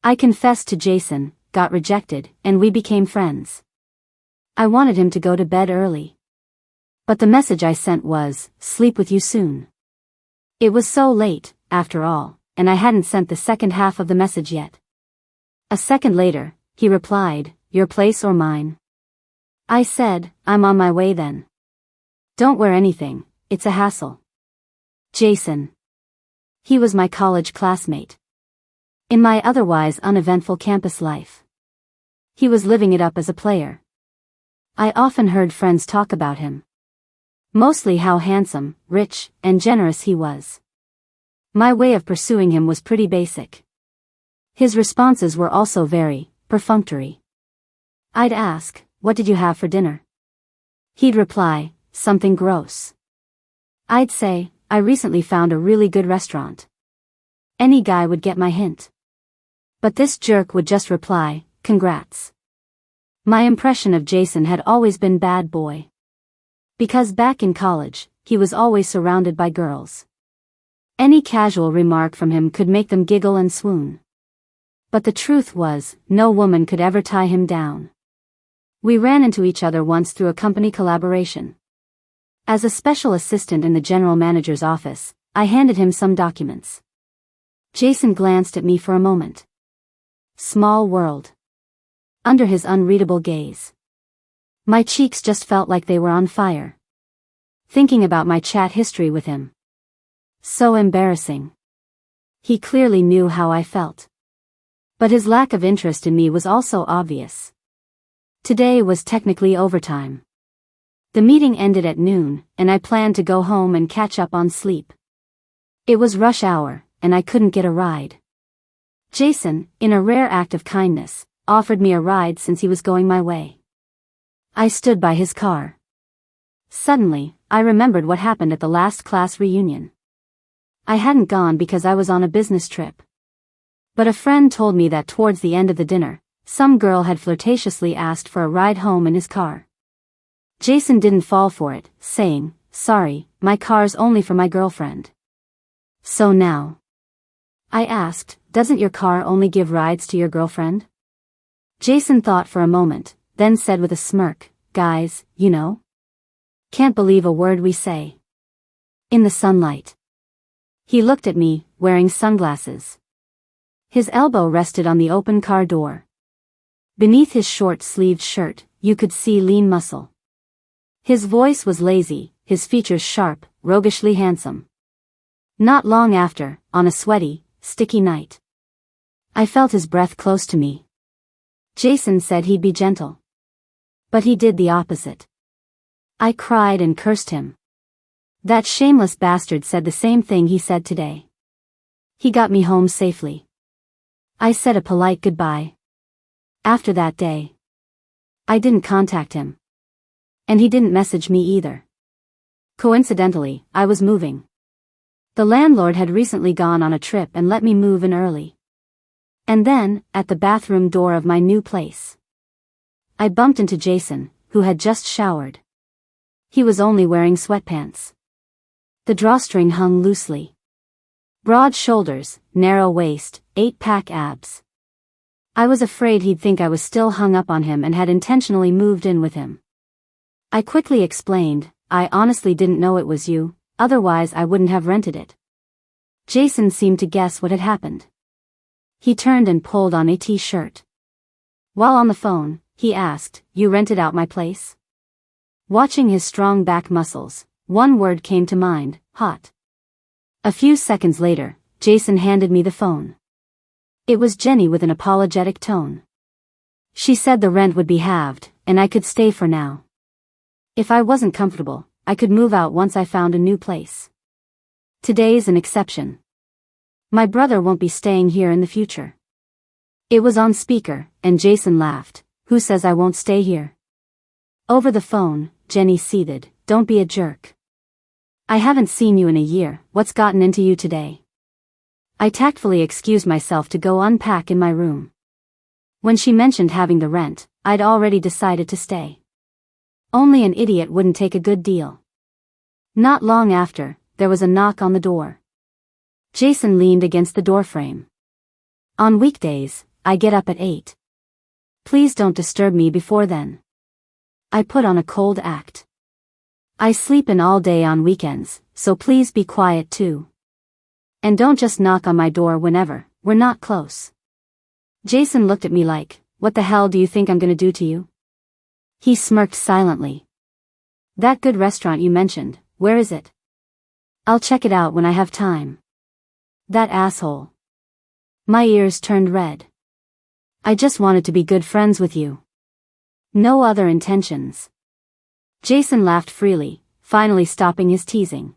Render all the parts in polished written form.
I confessed to Jason, got rejected, and we became friends. I wanted him to go to bed early. But the message I sent was, sleep with you soon. It was so late, after all, and I hadn't sent the second half of the message yet. A second later, he replied, your place or mine? I said, I'm on my way then. Don't wear anything, it's a hassle. Jason. He was my college classmate. In my otherwise uneventful campus life. He was living it up as a player. I often heard friends talk about him. Mostly how handsome, rich, and generous he was. My way of pursuing him was pretty basic. His responses were also very perfunctory. I'd ask, what did you have for dinner? He'd reply, something gross. I'd say, I recently found a really good restaurant. Any guy would get my hint. But this jerk would just reply, congrats. My impression of Jason had always been bad boy. Because back in college, he was always surrounded by girls. Any casual remark from him could make them giggle and swoon. But the truth was, no woman could ever tie him down. We ran into each other once through a company collaboration. As a special assistant in the general manager's office, I handed him some documents. Jason glanced at me for a moment. Small world. Under his unreadable gaze. My cheeks just felt like they were on fire. Thinking about my chat history with him. So embarrassing. He clearly knew how I felt. But his lack of interest in me was also obvious. Today was technically overtime. The meeting ended at noon, and I planned to go home and catch up on sleep. It was rush hour, and I couldn't get a ride. Jason, in a rare act of kindness, offered me a ride since he was going my way. I stood by his car. Suddenly, I remembered what happened at the last class reunion. I hadn't gone because I was on a business trip. But a friend told me that towards the end of the dinner, some girl had flirtatiously asked for a ride home in his car. Jason didn't fall for it, saying, sorry, my car's only for my girlfriend. So now? I asked, doesn't your car only give rides to your girlfriend? Jason thought for a moment, then said with a smirk, guys, you know? Can't believe a word we say. In the sunlight. He looked at me, wearing sunglasses. His elbow rested on the open car door. Beneath his short-sleeved shirt, you could see lean muscle. His voice was lazy, his features sharp, roguishly handsome. Not long after, on a sweaty, sticky night, I felt his breath close to me. Jason said he'd be gentle. But he did the opposite. I cried and cursed him. That shameless bastard said the same thing he said today. He got me home safely. I said a polite goodbye. After that day, I didn't contact him. And he didn't message me either. Coincidentally, I was moving. The landlord had recently gone on a trip and let me move in early. And then, at the bathroom door of my new place, I bumped into Jason, who had just showered. He was only wearing sweatpants. The drawstring hung loosely. Broad shoulders, narrow waist, 8-pack abs. I was afraid he'd think I was still hung up on him and had intentionally moved in with him. I quickly explained, I honestly didn't know it was you, otherwise I wouldn't have rented it. Jason seemed to guess what had happened. He turned and pulled on a t-shirt. While on the phone, he asked, you rented out my place? Watching his strong back muscles, one word came to mind, hot. A few seconds later, Jason handed me the phone. It was Jenny with an apologetic tone. She said the rent would be halved, and I could stay for now. If I wasn't comfortable, I could move out once I found a new place. Today's an exception. My brother won't be staying here in the future. It was on speaker, and Jason laughed. Who says I won't stay here? Over the phone, Jenny seethed, don't be a jerk. I haven't seen you in a year, what's gotten into you today? I tactfully excused myself to go unpack in my room. When she mentioned having the rent, I'd already decided to stay. Only an idiot wouldn't take a good deal. Not long after, there was a knock on the door. Jason leaned against the doorframe. On weekdays, I get up at 8. Please don't disturb me before then. I put on a cold act. I sleep in all day on weekends, so please be quiet too. And don't just knock on my door whenever, we're not close. Jason looked at me like, what the hell do you think I'm gonna do to you? He smirked silently. That good restaurant you mentioned, where is it? I'll check it out when I have time. That asshole. My ears turned red. I just wanted to be good friends with you. No other intentions. Jason laughed freely, finally stopping his teasing.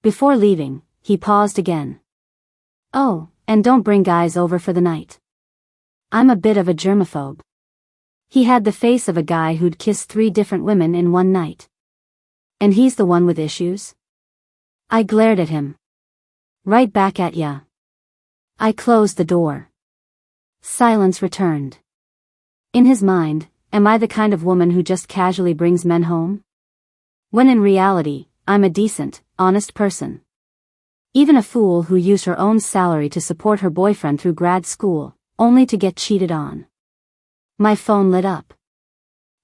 Before leaving, he paused again. Oh, and don't bring guys over for the night. I'm a bit of a germaphobe. He had the face of a guy who'd kissed 3 different women in one night. And he's the one with issues? I glared at him. Right back at ya. I closed the door. Silence returned. In his mind, am I the kind of woman who just casually brings men home? When in reality, I'm a decent, honest person. Even a fool who used her own salary to support her boyfriend through grad school, only to get cheated on. My phone lit up.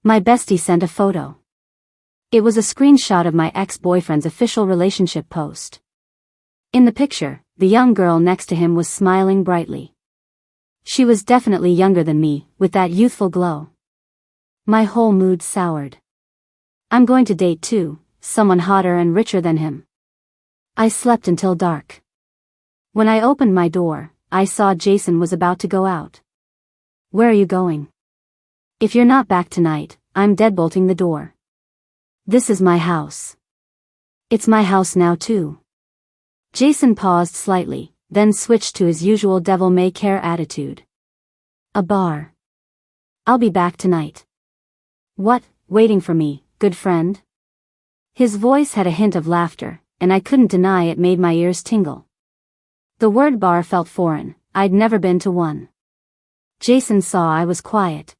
My bestie sent a photo. It was a screenshot of my ex-boyfriend's official relationship post. In the picture, the young girl next to him was smiling brightly. She was definitely younger than me, with that youthful glow. My whole mood soured. I'm going to date too, someone hotter and richer than him. I slept until dark. When I opened my door, I saw Jason was about to go out. Where are you going? If you're not back tonight, I'm deadbolting the door. This is my house. It's my house now too. Jason paused slightly, then switched to his usual devil-may-care attitude. A bar. I'll be back tonight. What, waiting for me, good friend? His voice had a hint of laughter, and I couldn't deny it made my ears tingle. The word bar felt foreign, I'd never been to one. Jason saw I was quiet.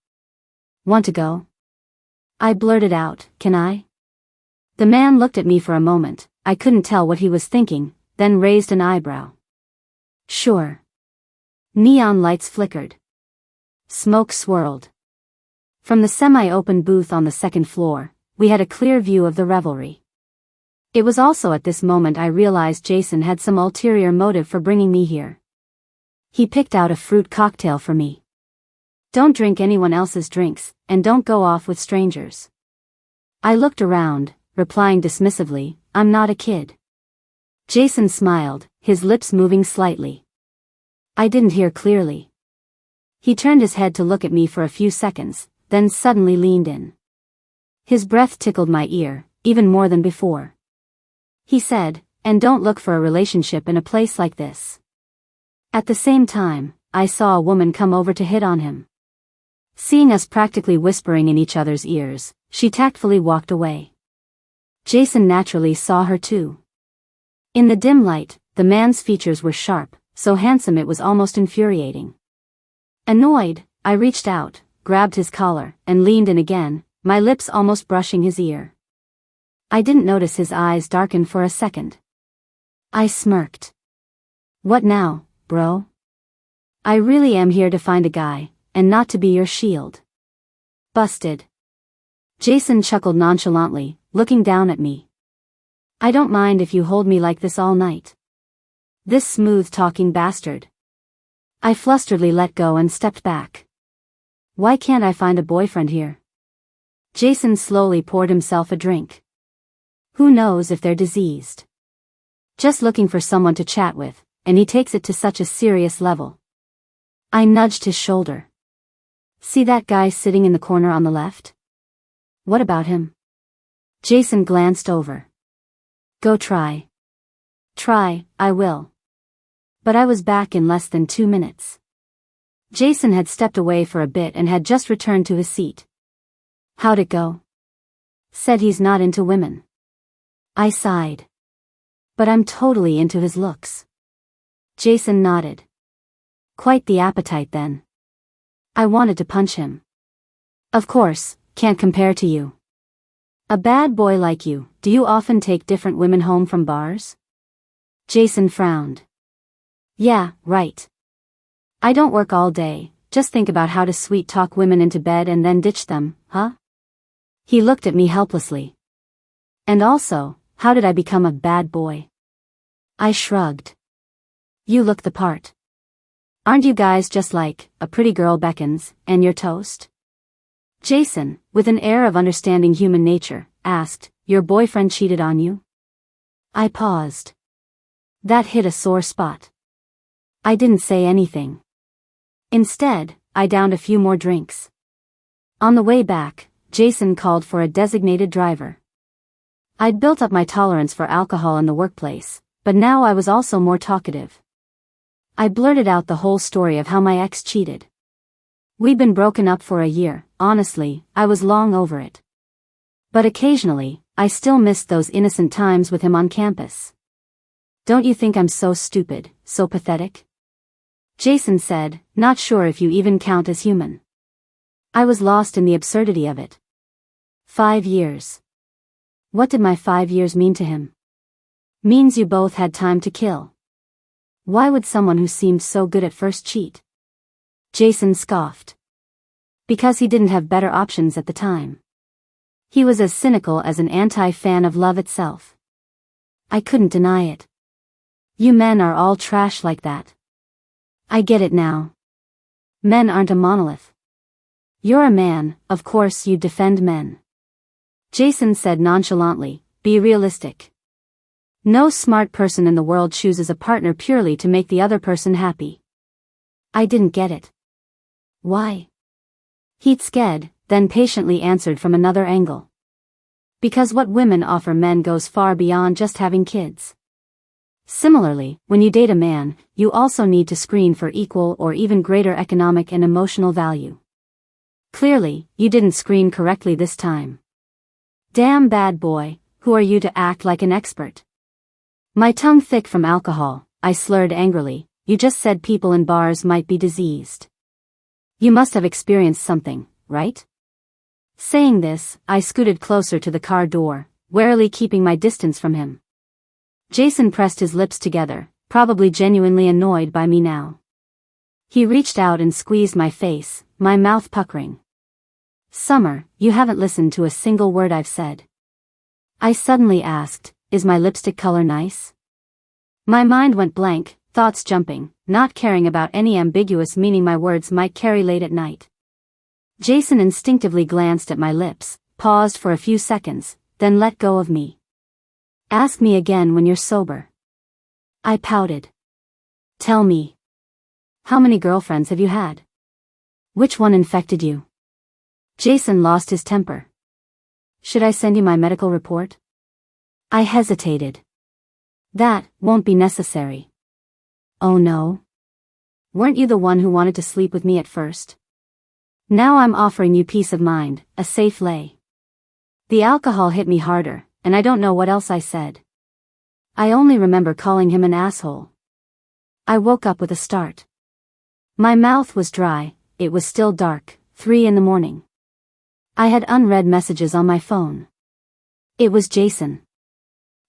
Want to go? I blurted out, can I? The man looked at me for a moment, I couldn't tell what he was thinking, then raised an eyebrow. Sure. Neon lights flickered. Smoke swirled. From the semi-open booth on the second floor, we had a clear view of the revelry. It was also at this moment I realized Jason had some ulterior motive for bringing me here. He picked out a fruit cocktail for me. Don't drink anyone else's drinks, and don't go off with strangers. I looked around, replying dismissively, I'm not a kid. Jason smiled, his lips moving slightly. I didn't hear clearly. He turned his head to look at me for a few seconds, then suddenly leaned in. His breath tickled my ear, even more than before. He said, and don't look for a relationship in a place like this. At the same time, I saw a woman come over to hit on him. Seeing us practically whispering in each other's ears, she tactfully walked away. Jason naturally saw her too. In the dim light, the man's features were sharp, so handsome it was almost infuriating. Annoyed, I reached out, grabbed his collar, and leaned in again, my lips almost brushing his ear. I didn't notice his eyes darken for a second. I smirked. What now, bro? I really am here to find a guy, and not to be your shield. Busted. Jason chuckled nonchalantly, looking down at me. I don't mind if you hold me like this all night. This smooth-talking bastard. I flusteredly let go and stepped back. Why can't I find a boyfriend here? Jason slowly poured himself a drink. Who knows if they're diseased? Just looking for someone to chat with, and he takes it to such a serious level. I nudged his shoulder. See that guy sitting in the corner on the left? What about him? Jason glanced over. Go try. Try, I will. But I was back in less than 2 minutes. Jason had stepped away for a bit and had just returned to his seat. How'd it go? Said he's not into women. I sighed. But I'm totally into his looks. Jason nodded. Quite the appetite then. I wanted to punch him. Of course, can't compare to you. A bad boy like you, do you often take different women home from bars? Jason frowned. Yeah, right. I don't work all day, just think about how to sweet-talk women into bed and then ditch them, huh? He looked at me helplessly. And also, how did I become a bad boy? I shrugged. You look the part. Aren't you guys just like, a pretty girl beckons, and you're toast? Jason, with an air of understanding human nature, asked, your boyfriend cheated on you? I paused. That hit a sore spot. I didn't say anything. Instead, I downed a few more drinks. On the way back, Jason called for a designated driver. I'd built up my tolerance for alcohol in the workplace, but now I was also more talkative. I blurted out the whole story of how my ex cheated. We'd been broken up for a year, honestly, I was long over it. But occasionally, I still missed those innocent times with him on campus. Don't you think I'm so stupid, so pathetic? Jason said, not sure if you even count as human. I was lost in the absurdity of it. 5 years. What did my 5 years mean to him? Means you both had time to kill. Why would someone who seemed so good at first cheat? Jason scoffed. Because he didn't have better options at the time. He was as cynical as an anti-fan of love itself. I couldn't deny it. You men are all trash like that. I get it now. Men aren't a monolith. You're a man, of course you defend men. Jason said nonchalantly, be realistic. No smart person in the world chooses a partner purely to make the other person happy. I didn't get it. Why? He'd scared, then patiently answered from another angle. Because what women offer men goes far beyond just having kids. Similarly, when you date a man, you also need to screen for equal or even greater economic and emotional value. Clearly, you didn't screen correctly this time. Damn bad boy, who are you to act like an expert? My tongue thick from alcohol, I slurred angrily, you just said people in bars might be diseased. You must have experienced something, right? Saying this, I scooted closer to the car door, warily keeping my distance from him. Jason pressed his lips together, probably genuinely annoyed by me now. He reached out and squeezed my face, my mouth puckering. Summer, you haven't listened to a single word I've said. I suddenly asked, is my lipstick color nice? My mind went blank, thoughts jumping, not caring about any ambiguous meaning my words might carry late at night. Jason instinctively glanced at my lips, paused for a few seconds, then let go of me. Ask me again when you're sober. I pouted. Tell me. How many girlfriends have you had? Which one infected you? Jason lost his temper. Should I send you my medical report? I hesitated. That won't be necessary. Oh no? Weren't you the one who wanted to sleep with me at first? Now I'm offering you peace of mind, a safe lay. The alcohol hit me harder, and I don't know what else I said. I only remember calling him an asshole. I woke up with a start. My mouth was dry, it was still dark, 3 a.m. I had unread messages on my phone. It was Jason.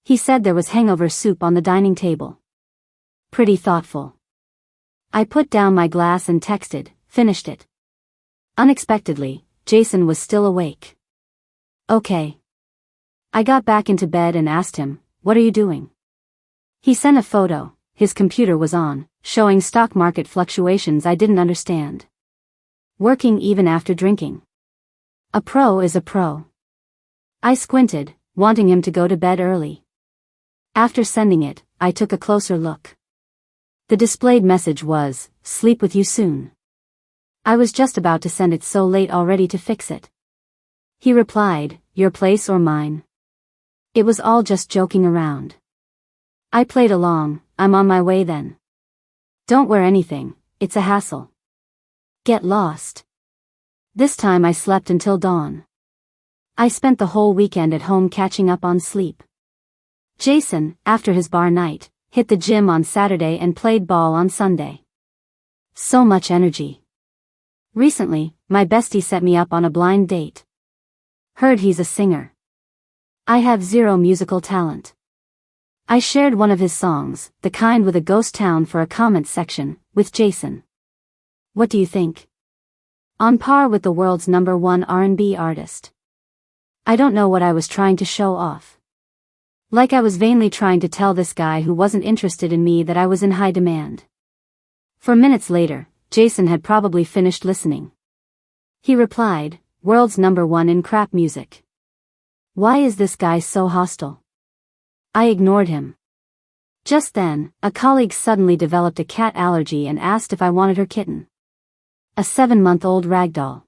He said there was hangover soup on the dining table. Pretty thoughtful. I put down my glass and texted, finished it. Unexpectedly, Jason was still awake. Okay. I got back into bed and asked him, what are you doing? He sent a photo, his computer was on, showing stock market fluctuations I didn't understand. Working even after drinking. A pro is a pro. I squinted, wanting him to go to bed early. After sending it, I took a closer look. The displayed message was, sleep with you soon. I was just about to send it so late already to fix it. He replied, your place or mine? It was all just joking around. I played along, I'm on my way then. Don't wear anything, it's a hassle. Get lost. This time I slept until dawn. I spent the whole weekend at home catching up on sleep. Jason, after his bar night, hit the gym on Saturday and played ball on Sunday. So much energy. Recently, my bestie set me up on a blind date. Heard he's a singer. I have zero musical talent. I shared one of his songs, the kind with a ghost town for a comment section, with Jason. What do you think? On par with the world's #1 R&B artist. I don't know what I was trying to show off. Like I was vainly trying to tell this guy who wasn't interested in me that I was in high demand. For minutes later, Jason had probably finished listening. He replied, "World's #1 in crap music. Why is this guy so hostile?" I ignored him. Just then, a colleague suddenly developed a cat allergy and asked if I wanted her kitten. A 7-month-old ragdoll.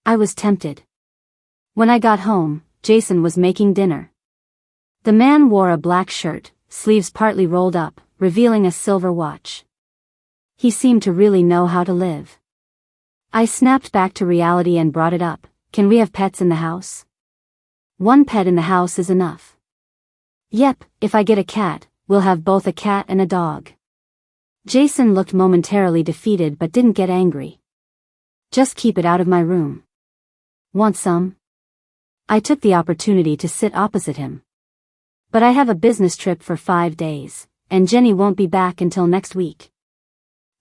I was tempted. When I got home, Jason was making dinner. The man wore a black shirt, sleeves partly rolled up, revealing a silver watch. He seemed to really know how to live. I snapped back to reality and brought it up. "Can we have pets in the house?" "One pet in the house is enough." "Yep, if I get a cat, we'll have both a cat and a dog." Jason looked momentarily defeated but didn't get angry. "Just keep it out of my room." "Want some?" I took the opportunity to sit opposite him. "But I have a business trip for 5 days, and Jenny won't be back until next week.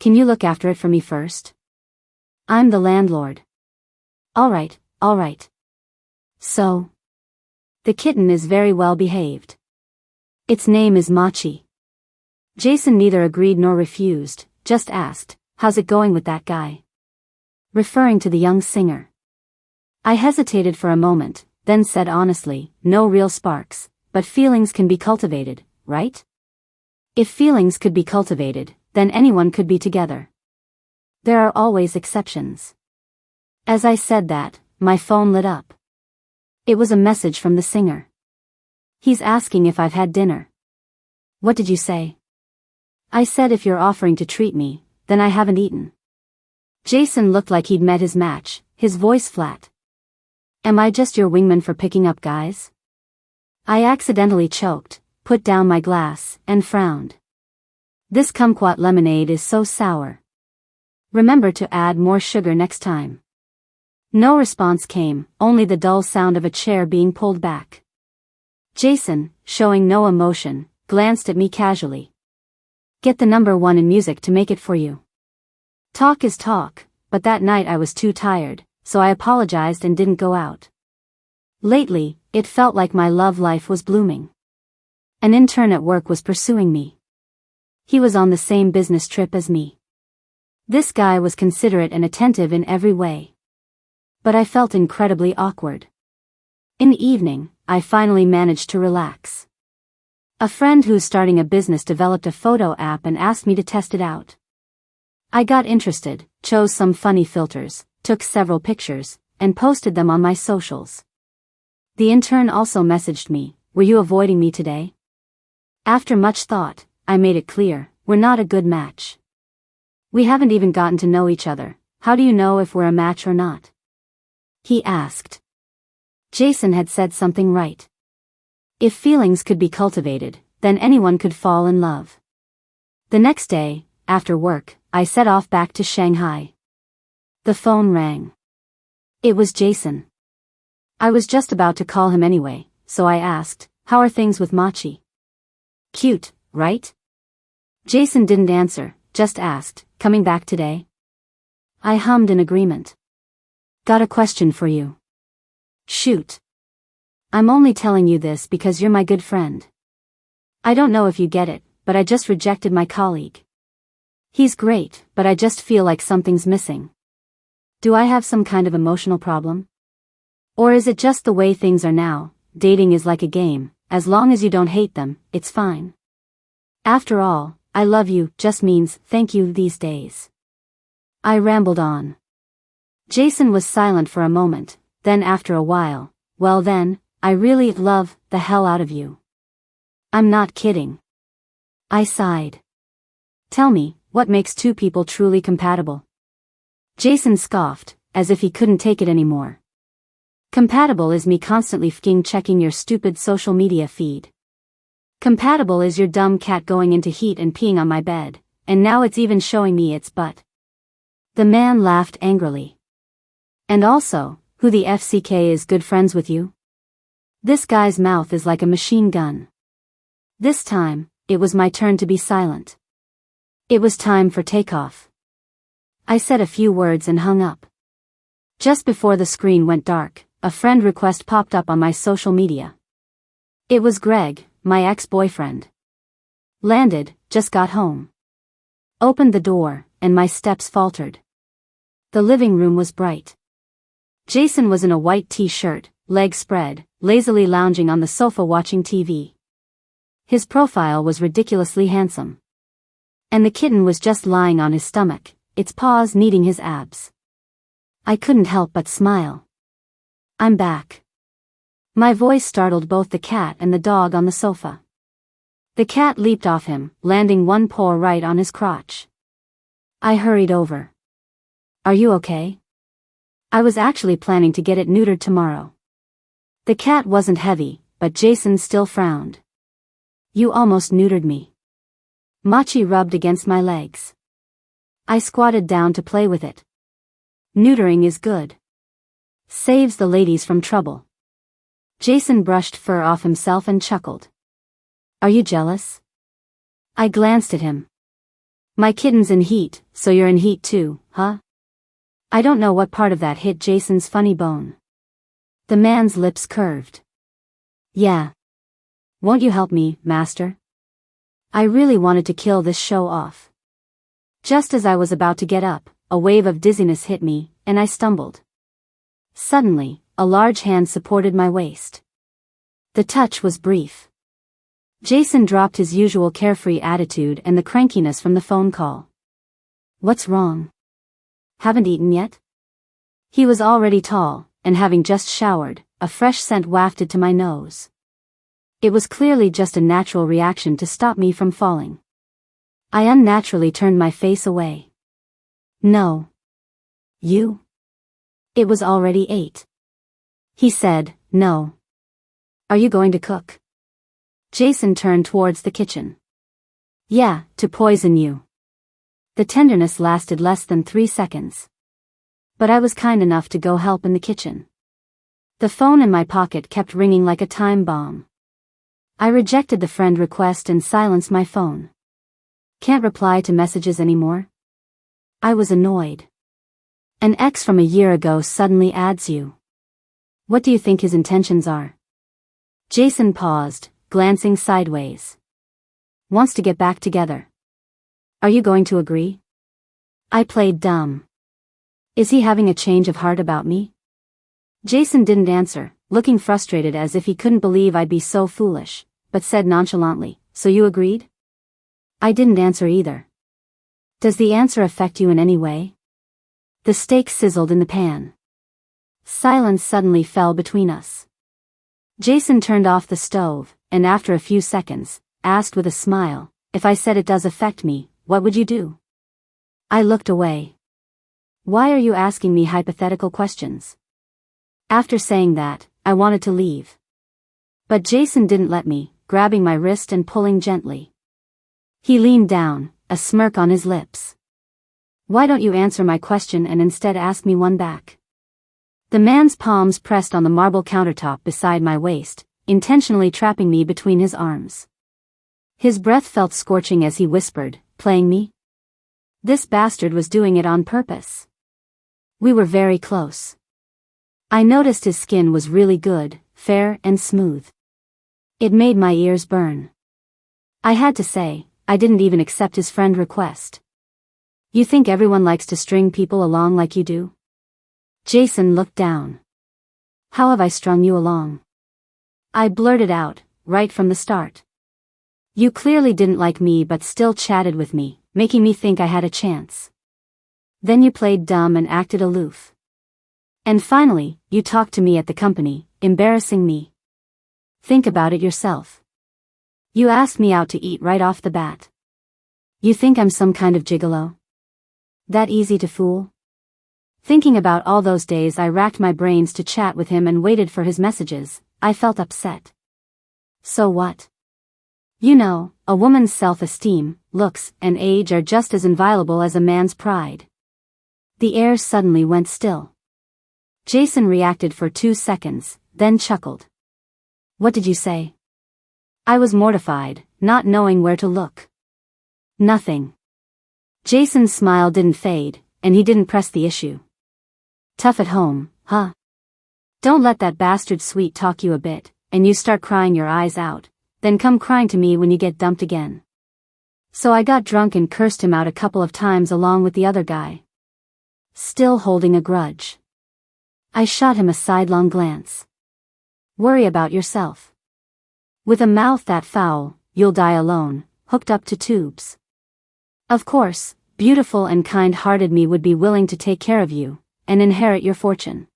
Can you look after it for me first? I'm the landlord." All right. So? The kitten is very well behaved. Its name is Machi. Jason neither agreed nor refused, just asked, "How's it going with that guy?" Referring to the young singer. I hesitated for a moment, then said honestly, "No real sparks, but feelings can be cultivated, right? If feelings could be cultivated, then anyone could be together. There are always exceptions." As I said that, my phone lit up. It was a message from the singer. "He's asking if I've had dinner." "What did you say?" I said, "If you're offering to treat me, then I haven't eaten." Jason looked like he'd met his match, his voice flat. "Am I just your wingman for picking up guys?" I accidentally choked, put down my glass, and frowned. "This kumquat lemonade is so sour. Remember to add more sugar next time." No response came, only the dull sound of a chair being pulled back. Jason, showing no emotion, glanced at me casually. "Get the #1 in music to make it for you." Talk is talk, but that night I was too tired, so I apologized and didn't go out. Lately, it felt like my love life was blooming. An intern at work was pursuing me. He was on the same business trip as me. This guy was considerate and attentive in every way. But I felt incredibly awkward. In the evening, I finally managed to relax. A friend who's starting a business developed a photo app and asked me to test it out. I got interested, chose some funny filters, took several pictures, and posted them on my socials. The intern also messaged me, "Were you avoiding me today?" After much thought, I made it clear, we're not a good match. We haven't even gotten to know each other. How do you know if we're a match or not? He asked. Jason had said something right. If feelings could be cultivated, then anyone could fall in love. The next day, after work, I set off back to Shanghai. The phone rang. It was Jason. I was just about to call him anyway, so I asked, "How are things with Machi?" "Cute, right?" Jason didn't answer, just asked, "Coming back today?" I hummed in agreement. "Got a question for you." "Shoot." "I'm only telling you this because you're my good friend. I don't know if you get it, but I just rejected my colleague. He's great, but I just feel like something's missing. Do I have some kind of emotional problem? Or is it just the way things are now? Dating is like a game, as long as you don't hate them, it's fine. After all, I love you just means thank you these days." I rambled on. Jason was silent for a moment, then after a while, "Well then, I really love the hell out of you." "I'm not kidding." I sighed. "Tell me, what makes two people truly compatible?" Jason scoffed, as if he couldn't take it anymore. "Compatible is me constantly fking checking your stupid social media feed. Compatible is your dumb cat going into heat and peeing on my bed, and now it's even showing me its butt." The man laughed angrily. "And also, who the FCK is good friends with you?" This guy's mouth is like a machine gun. This time, it was my turn to be silent. It was time for takeoff. I said a few words and hung up. Just before the screen went dark, a friend request popped up on my social media. It was Greg, my ex-boyfriend. Landed, just got home. Opened the door, and my steps faltered. The living room was bright. Jason was in a white t-shirt, legs spread, lazily lounging on the sofa watching TV. His profile was ridiculously handsome. And the kitten was just lying on his stomach, its paws kneading his abs. I couldn't help but smile. I'm back. My voice startled both the cat and the dog on the sofa. The cat leaped off him, landing one paw right on his crotch. I hurried over. Are you okay? I was actually planning to get it neutered tomorrow. The cat wasn't heavy, but Jason still frowned. You almost neutered me. Machi rubbed against my legs. I squatted down to play with it. Neutering is good. Saves the ladies from trouble. Jason brushed fur off himself and chuckled. Are you jealous? I glanced at him. My kitten's in heat, so you're in heat too, huh? I don't know what part of that hit Jason's funny bone. The man's lips curved. Yeah. Won't you help me, master? I really wanted to kill this show off. Just as I was about to get up, a wave of dizziness hit me, and I stumbled. Suddenly, a large hand supported my waist. The touch was brief. Jason dropped his usual carefree attitude and the crankiness from the phone call. What's wrong? Haven't eaten yet? He was already tall, and having just showered, a fresh scent wafted to my nose. It was clearly just a natural reaction to stop me from falling. I unnaturally turned my face away. No. You? It was already 8. He said, no. Are you going to cook? Jason turned towards the kitchen. Yeah, to poison you. The tenderness lasted less than 3 seconds. But I was kind enough to go help in the kitchen. The phone in my pocket kept ringing like a time bomb. I rejected the friend request and silenced my phone. Can't reply to messages anymore? I was annoyed. An ex from a year ago suddenly adds you. What do you think his intentions are? Jason paused, glancing sideways. Wants to get back together. Are you going to agree? I played dumb. Is he having a change of heart about me? Jason didn't answer, looking frustrated as if he couldn't believe I'd be so foolish, but said nonchalantly, so you agreed? I didn't answer either. Does the answer affect you in any way? The steak sizzled in the pan. Silence suddenly fell between us. Jason turned off the stove, and after a few seconds, asked with a smile, if I said it does affect me, what would you do? I looked away. Why are you asking me hypothetical questions? After saying that, I wanted to leave. But Jason didn't let me, grabbing my wrist and pulling gently. He leaned down, a smirk on his lips. Why don't you answer my question and instead ask me one back? The man's palms pressed on the marble countertop beside my waist, intentionally trapping me between his arms. His breath felt scorching as he whispered, playing me? This bastard was doing it on purpose. We were very close. I noticed his skin was really good, fair and smooth. It made my ears burn. I had to say, I didn't even accept his friend request. You think everyone likes to string people along like you do? Jason looked down. How have I strung you along? I blurted out, right from the start. You clearly didn't like me but still chatted with me, making me think I had a chance. Then you played dumb and acted aloof. And finally, you talked to me at the company, embarrassing me. Think about it yourself. You asked me out to eat right off the bat. You think I'm some kind of gigolo? That easy to fool? Thinking about all those days I racked my brains to chat with him and waited for his messages, I felt upset. So what? You know, a woman's self-esteem, looks, and age are just as inviolable as a man's pride. The air suddenly went still. Jason reacted for 2 seconds, then chuckled. What did you say? I was mortified, not knowing where to look. Nothing. Jason's smile didn't fade, and he didn't press the issue. Tough at home, huh? Don't let that bastard sweet talk you a bit, and you start crying your eyes out, then come crying to me when you get dumped again. So I got drunk and cursed him out a couple of times along with the other guy. Still holding a grudge. I shot him a sidelong glance. Worry about yourself. With a mouth that foul, you'll die alone, hooked up to tubes. Of course, beautiful and kind-hearted me would be willing to take care of you, and inherit your fortune.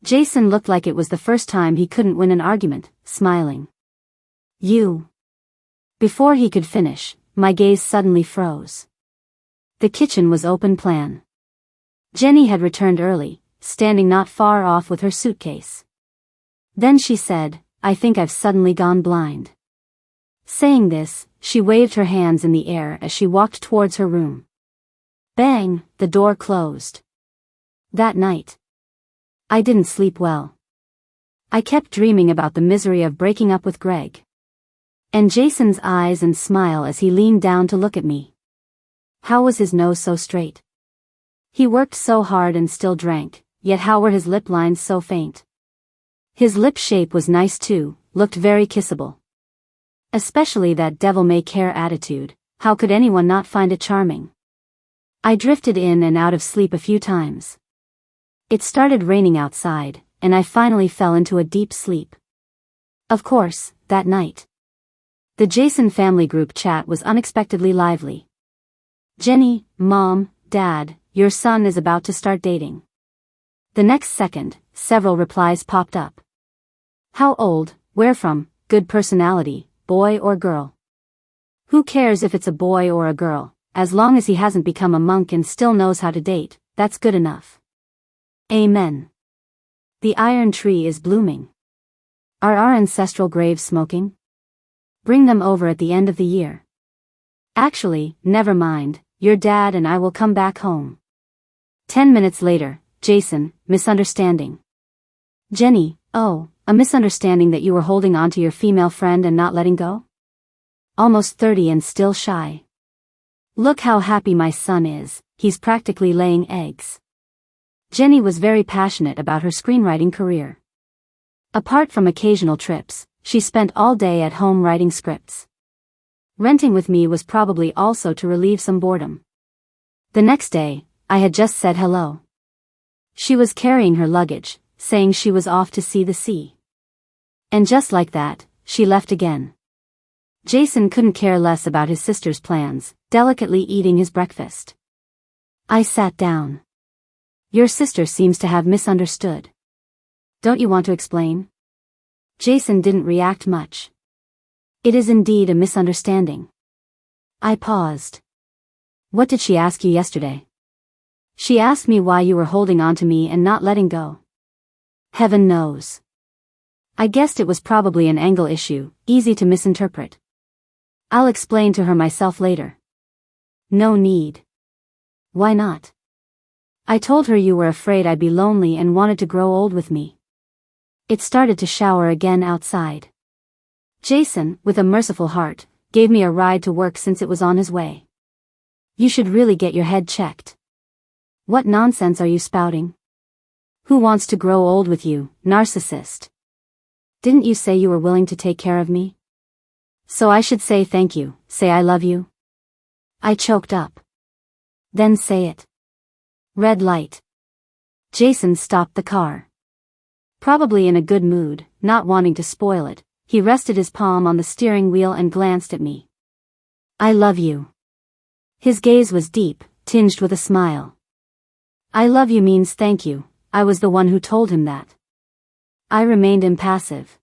Jason looked like it was the first time he couldn't win an argument, smiling. You. Before he could finish, my gaze suddenly froze. The kitchen was open plan. Jenny had returned early, standing not far off with her suitcase. Then she said, I think I've suddenly gone blind. Saying this, she waved her hands in the air as she walked towards her room. Bang, the door closed. That night, I didn't sleep well. I kept dreaming about the misery of breaking up with Greg. And Jason's eyes and smile as he leaned down to look at me. How was his nose so straight? He worked so hard and still drank, yet how were his lip lines so faint? His lip shape was nice too, looked very kissable. Especially that devil-may-care attitude, how could anyone not find it charming? I drifted in and out of sleep a few times. It started raining outside, and I finally fell into a deep sleep. Of course, that night. The Jason family group chat was unexpectedly lively. Jenny, Mom, Dad, your son is about to start dating. The next second, several replies popped up. How old, where from, good personality, boy or girl? Who cares if it's a boy or a girl, as long as he hasn't become a monk and still knows how to date, that's good enough. Amen. The iron tree is blooming. Are our ancestral graves smoking? Bring them over at the end of the year. Actually, never mind, your dad and I will come back home. 10 minutes later, Jason, misunderstanding. Jenny, oh, a misunderstanding that you were holding on to your female friend and not letting go? Almost 30 and still shy. Look how happy my son is, he's practically laying eggs. Jenny was very passionate about her screenwriting career. Apart from occasional trips, she spent all day at home writing scripts. Renting with me was probably also to relieve some boredom. The next day, I had just said hello. She was carrying her luggage, saying she was off to see the sea. And just like that, she left again. Jason couldn't care less about his sister's plans, delicately eating his breakfast. I sat down. Your sister seems to have misunderstood. Don't you want to explain? Jason didn't react much. It is indeed a misunderstanding. I paused. What did she ask you yesterday? She asked me why you were holding on to me and not letting go. Heaven knows. I guessed it was probably an angle issue, easy to misinterpret. I'll explain to her myself later. No need. Why not? I told her you were afraid I'd be lonely and wanted to grow old with me. It started to shower again outside. Jason, with a merciful heart, gave me a ride to work since it was on his way. You should really get your head checked. What nonsense are you spouting? Who wants to grow old with you, narcissist? Didn't you say you were willing to take care of me? So I should say thank you, say I love you? I choked up. Then say it. Red light. Jason stopped the car. Probably in a good mood, not wanting to spoil it, he rested his palm on the steering wheel and glanced at me. I love you. His gaze was deep, tinged with a smile. I love you means thank you, I was the one who told him that. I remained impassive.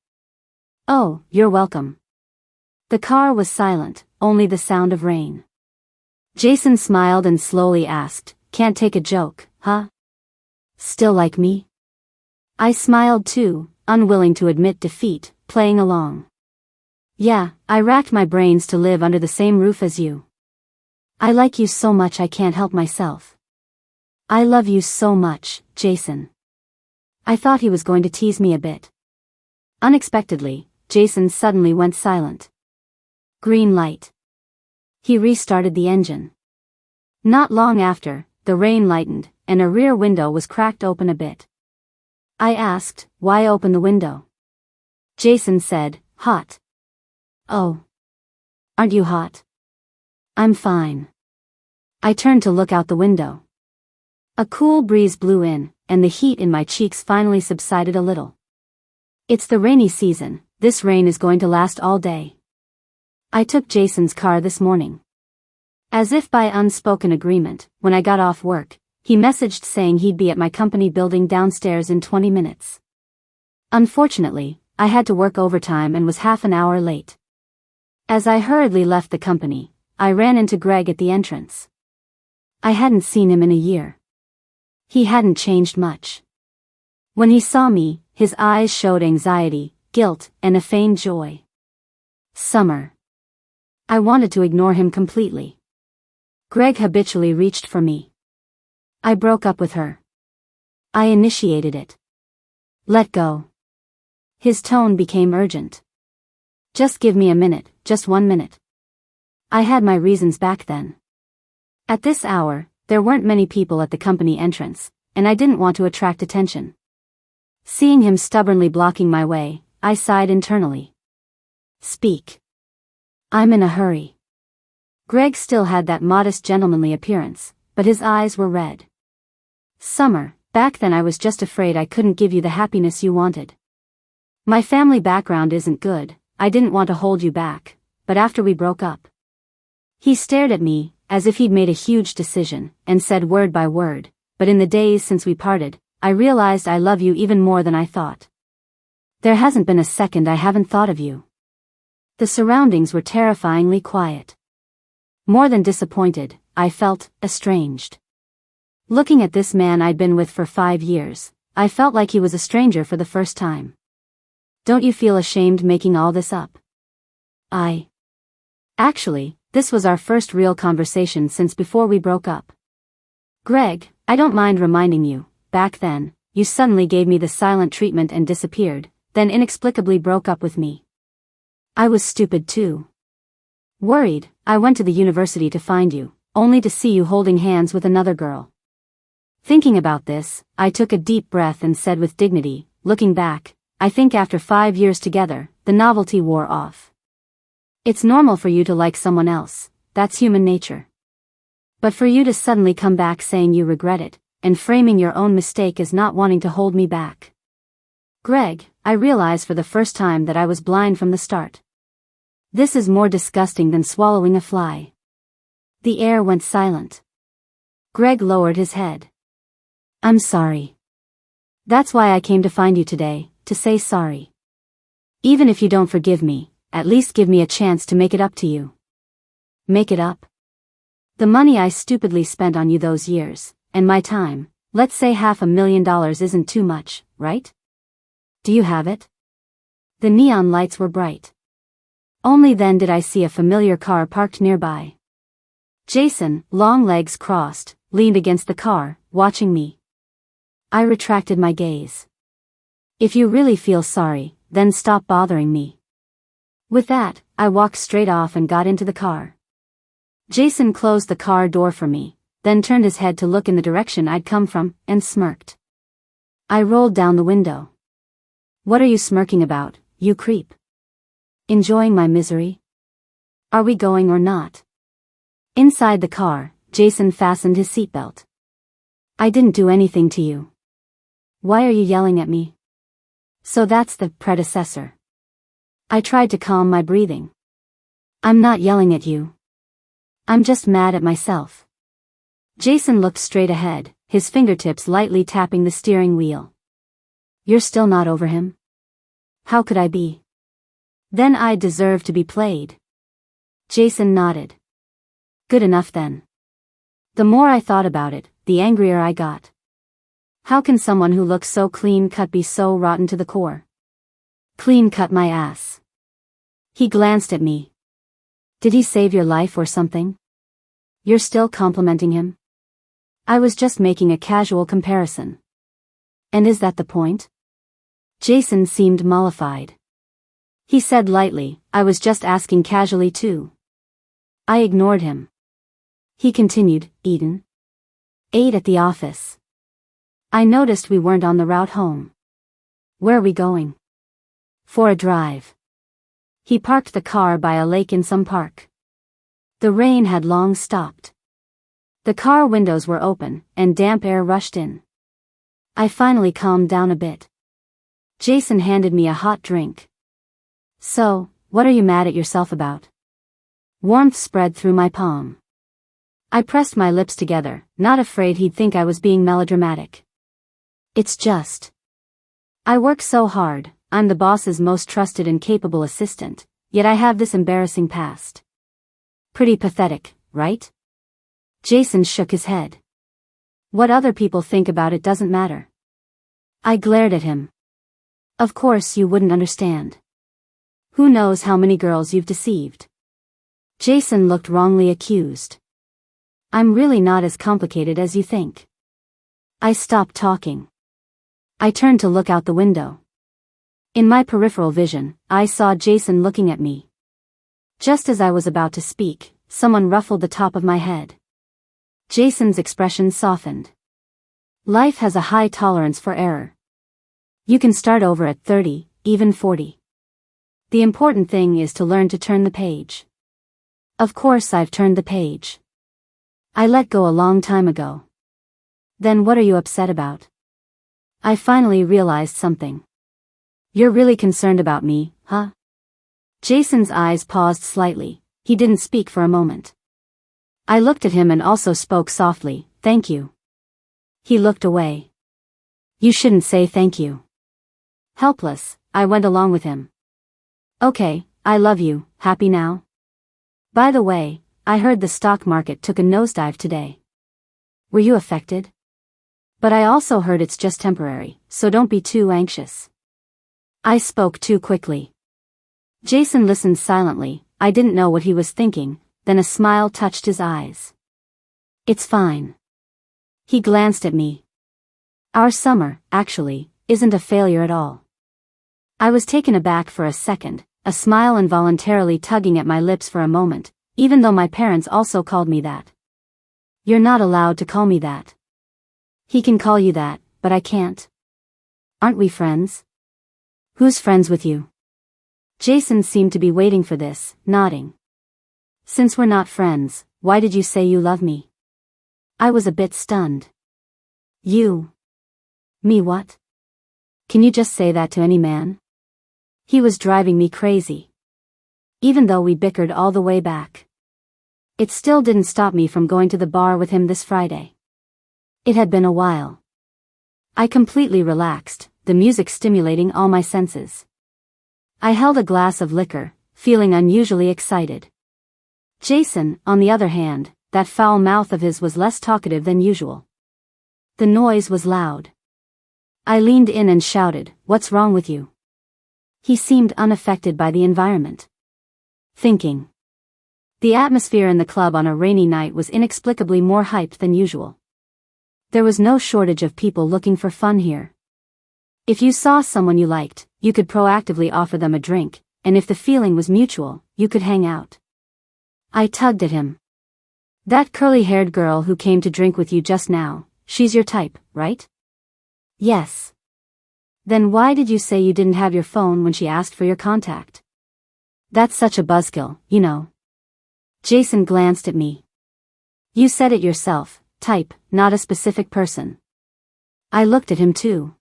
Oh, you're welcome. The car was silent, only the sound of rain. Jason smiled and slowly asked, can't take a joke, huh? Still like me? I smiled too, unwilling to admit defeat, playing along. Yeah, I racked my brains to live under the same roof as you. I like you so much I can't help myself. I love you so much, Jason. I thought he was going to tease me a bit. Unexpectedly, Jason suddenly went silent. Green light. He restarted the engine. Not long after, the rain lightened, and a rear window was cracked open a bit. I asked, "Why open the window?" Jason said, "Hot." "Oh. Aren't you hot?" "I'm fine." I turned to look out the window. A cool breeze blew in, and the heat in my cheeks finally subsided a little. It's the rainy season, this rain is going to last all day. I took Jason's car this morning. As if by unspoken agreement, when I got off work, he messaged saying he'd be at my company building downstairs in 20 minutes. Unfortunately, I had to work overtime and was half an hour late. As I hurriedly left the company, I ran into Greg at the entrance. I hadn't seen him in a year. He hadn't changed much. When he saw me, his eyes showed anxiety, guilt, and a feigned joy. Summer. I wanted to ignore him completely. Greg habitually reached for me. I broke up with her. I initiated it. Let go. His tone became urgent. Just give me a minute, just 1 minute. I had my reasons back then. At this hour, there weren't many people at the company entrance, and I didn't want to attract attention. Seeing him stubbornly blocking my way, I sighed internally. Speak. I'm in a hurry. Greg still had that modest gentlemanly appearance, but his eyes were red. Summer, back then I was just afraid I couldn't give you the happiness you wanted. My family background isn't good, I didn't want to hold you back, but after we broke up. He stared at me, as if he'd made a huge decision, and said word by word, but in the days since we parted, I realized I love you even more than I thought. There hasn't been a second I haven't thought of you. The surroundings were terrifyingly quiet. More than disappointed, I felt estranged. Looking at this man I'd been with for 5 years, I felt like he was a stranger for the first time. Don't you feel ashamed making all this up? Actually, this was our first real conversation since before we broke up. Greg, I don't mind reminding you, back then, you suddenly gave me the silent treatment and disappeared, then inexplicably broke up with me. I was stupid too. Worried, I went to the university to find you, only to see you holding hands with another girl. Thinking about this, I took a deep breath and said with dignity, looking back, I think after 5 years together, the novelty wore off. It's normal for you to like someone else, that's human nature. But for you to suddenly come back saying you regret it, and framing your own mistake as not wanting to hold me back. Greg, I realized for the first time that I was blind from the start. This is more disgusting than swallowing a fly. The air went silent. Greg lowered his head. I'm sorry. That's why I came to find you today, to say sorry. Even if you don't forgive me, at least give me a chance to make it up to you. Make it up? The money I stupidly spent on you those years, and my time, let's say $500,000 isn't too much, right? Do you have it? The neon lights were bright. Only then did I see a familiar car parked nearby. Jason, long legs crossed, leaned against the car, watching me. I retracted my gaze. If you really feel sorry, then stop bothering me. With that, I walked straight off and got into the car. Jason closed the car door for me, then turned his head to look in the direction I'd come from, and smirked. I rolled down the window. What are you smirking about, you creep? Enjoying my misery? Are we going or not? Inside the car, Jason fastened his seatbelt. I didn't do anything to you. Why are you yelling at me? So that's the predecessor. I tried to calm my breathing. I'm not yelling at you. I'm just mad at myself. Jason looked straight ahead, his fingertips lightly tapping the steering wheel. You're still not over him? How could I be? Then I deserve to be played. Jason nodded. Good enough then. The more I thought about it, the angrier I got. How can someone who looks so clean-cut be so rotten to the core? Clean-cut my ass. He glanced at me. Did he save your life or something? You're still complimenting him? I was just making a casual comparison. And is that the point? Jason seemed mollified. He said lightly, I was just asking casually too. I ignored him. He continued, Eden. 8 at the office. I noticed we weren't on the route home. Where are we going? For a drive. He parked the car by a lake in some park. The rain had long stopped. The car windows were open, and damp air rushed in. I finally calmed down a bit. Jason handed me a hot drink. So, what are you mad at yourself about? Warmth spread through my palm. I pressed my lips together, not afraid he'd think I was being melodramatic. It's just. I work so hard, I'm the boss's most trusted and capable assistant, yet I have this embarrassing past. Pretty pathetic, right? Jason shook his head. What other people think about it doesn't matter. I glared at him. Of course you wouldn't understand. Who knows how many girls you've deceived? Jason looked wrongly accused. I'm really not as complicated as you think. I stopped talking. I turned to look out the window. In my peripheral vision, I saw Jason looking at me. Just as I was about to speak, someone ruffled the top of my head. Jason's expression softened. Life has a high tolerance for error. You can start over at 30, even 40. The important thing is to learn to turn the page. Of course I've turned the page. I let go a long time ago. Then what are you upset about? I finally realized something. You're really concerned about me, huh? Jason's eyes paused slightly. He didn't speak for a moment. I looked at him and also spoke softly, thank you. He looked away. You shouldn't say thank you. Helpless, I went along with him. Okay, I love you, happy now? By the way, I heard the stock market took a nosedive today. Were you affected? But I also heard it's just temporary, so don't be too anxious. I spoke too quickly. Jason listened silently. I didn't know what he was thinking, then a smile touched his eyes. It's fine. He glanced at me. Our summer, actually, isn't a failure at all. I was taken aback for a second, a smile involuntarily tugging at my lips for a moment, even though my parents also called me that. You're not allowed to call me that. He can call you that, but I can't. Aren't we friends? Who's friends with you? Jason seemed to be waiting for this, nodding. Since we're not friends, why did you say you love me? I was a bit stunned. You? Me what? Can you just say that to any man? He was driving me crazy. Even though we bickered all the way back. It still didn't stop me from going to the bar with him this Friday. It had been a while. I completely relaxed, the music stimulating all my senses. I held a glass of liquor, feeling unusually excited. Jason, on the other hand, that foul mouth of his was less talkative than usual. The noise was loud. I leaned in and shouted, "What's wrong with you?" He seemed unaffected by the environment. Thinking. The atmosphere in the club on a rainy night was inexplicably more hyped than usual. There was no shortage of people looking for fun here. If you saw someone you liked, you could proactively offer them a drink, and if the feeling was mutual, you could hang out. I tugged at him. That curly-haired girl who came to drink with you just now, she's your type, right? Yes. Then why did you say you didn't have your phone when she asked for your contact? That's such a buzzkill, you know. Jason glanced at me. You said it yourself, type, not a specific person. I looked at him too.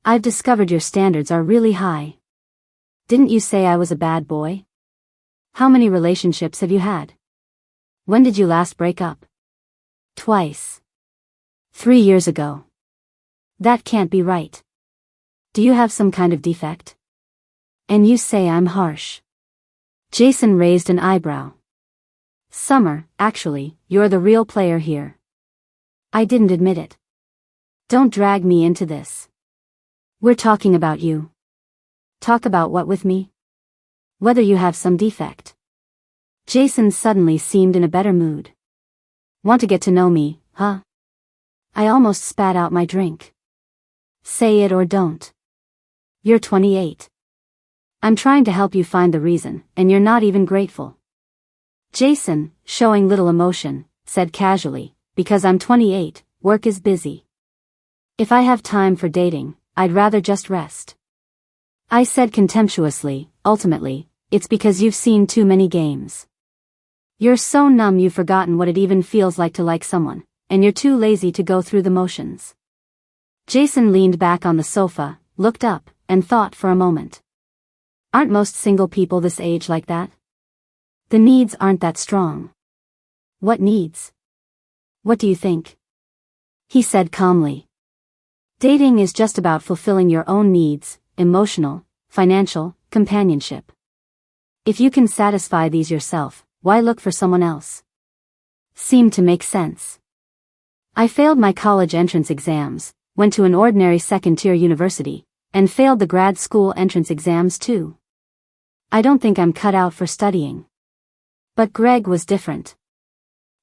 I've discovered your standards are really high. Didn't you say I was a bad boy? How many relationships have you had? When did you last break up? Twice. 3 years ago. That can't be right. Do you have some kind of defect? And you say I'm harsh. Jason raised an eyebrow. Summer, actually, you're the real player here. I didn't admit it. Don't drag me into this. We're talking about you. Talk about what with me? Whether you have some defect. Jason suddenly seemed in a better mood. Want to get to know me, huh? I almost spat out my drink. Say it or don't. You're 28. I'm trying to help you find the reason, and you're not even grateful. Jason, showing little emotion, said casually, because I'm 28, work is busy. If I have time for dating, I'd rather just rest. I said contemptuously, ultimately, it's because you've seen too many games. You're so numb you've forgotten what it even feels like to like someone, and you're too lazy to go through the motions. Jason leaned back on the sofa, looked up, and thought for a moment. Aren't most single people this age like that? The needs aren't that strong. What needs? What do you think? He said calmly. Dating is just about fulfilling your own needs, emotional, financial, companionship. If you can satisfy these yourself, why look for someone else? Seemed to make sense. I failed my college entrance exams, went to an ordinary second-tier university, and failed the grad school entrance exams too. I don't think I'm cut out for studying. But Greg was different.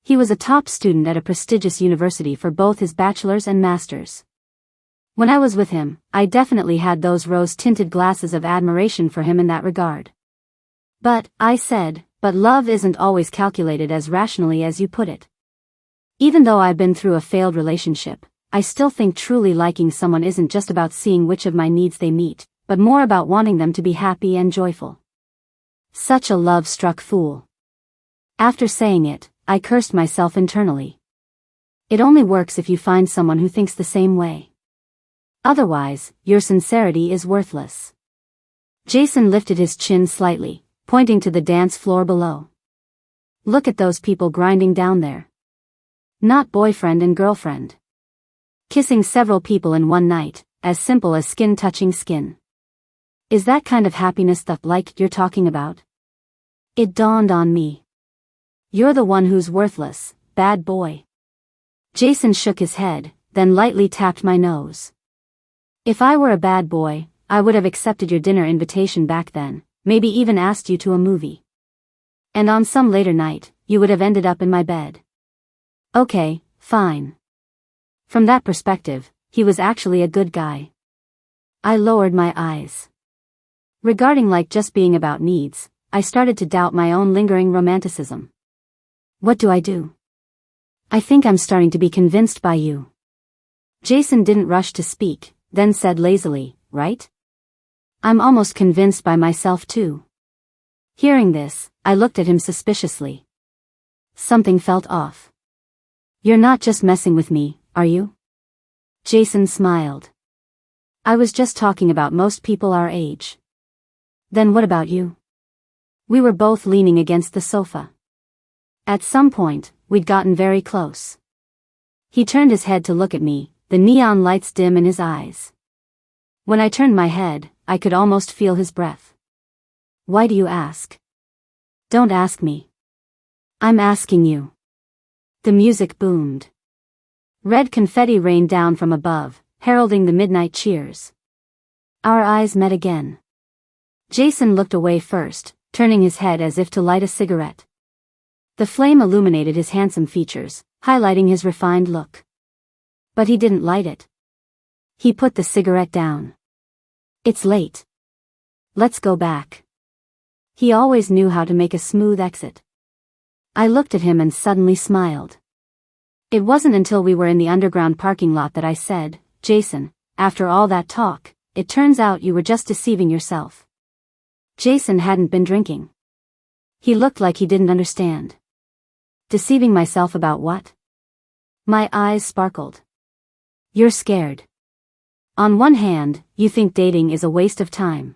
He was a top student at a prestigious university for both his bachelor's and master's. When I was with him, I definitely had those rose-tinted glasses of admiration for him in that regard. But, I said, but love isn't always calculated as rationally as you put it. Even though I've been through a failed relationship, I still think truly liking someone isn't just about seeing which of my needs they meet, but more about wanting them to be happy and joyful. Such a love-struck fool. After saying it, I cursed myself internally. It only works if you find someone who thinks the same way. Otherwise, your sincerity is worthless. Jason lifted his chin slightly, pointing to the dance floor below. Look at those people grinding down there. Not boyfriend and girlfriend. Kissing several people in one night, as simple as skin touching skin. Is that kind of happiness the like you're talking about? It dawned on me. You're the one who's worthless, bad boy. Jason shook his head, then lightly tapped my nose. If I were a bad boy, I would have accepted your dinner invitation back then, maybe even asked you to a movie. And on some later night, you would have ended up in my bed. Okay, fine. From that perspective, he was actually a good guy. I lowered my eyes. Regarding like just being about needs, I started to doubt my own lingering romanticism. What do I do? I think I'm starting to be convinced by you. Jason didn't rush to speak, then said lazily, right? I'm almost convinced by myself too. Hearing this, I looked at him suspiciously. Something felt off. You're not just messing with me, are you? Jason smiled. I was just talking about most people our age. Then what about you? We were both leaning against the sofa. At some point, we'd gotten very close. He turned his head to look at me, the neon lights dim in his eyes. When I turned my head, I could almost feel his breath. Why do you ask? Don't ask me. I'm asking you. The music boomed. Red confetti rained down from above, heralding the midnight cheers. Our eyes met again. Jason looked away first, turning his head as if to light a cigarette. The flame illuminated his handsome features, highlighting his refined look. But he didn't light it. He put the cigarette down. It's late. Let's go back. He always knew how to make a smooth exit. I looked at him and suddenly smiled. It wasn't until we were in the underground parking lot that I said, Jason, after all that talk, it turns out you were just deceiving yourself. Jason hadn't been drinking. He looked like he didn't understand. Deceiving myself about what? My eyes sparkled. You're scared. On one hand, you think dating is a waste of time.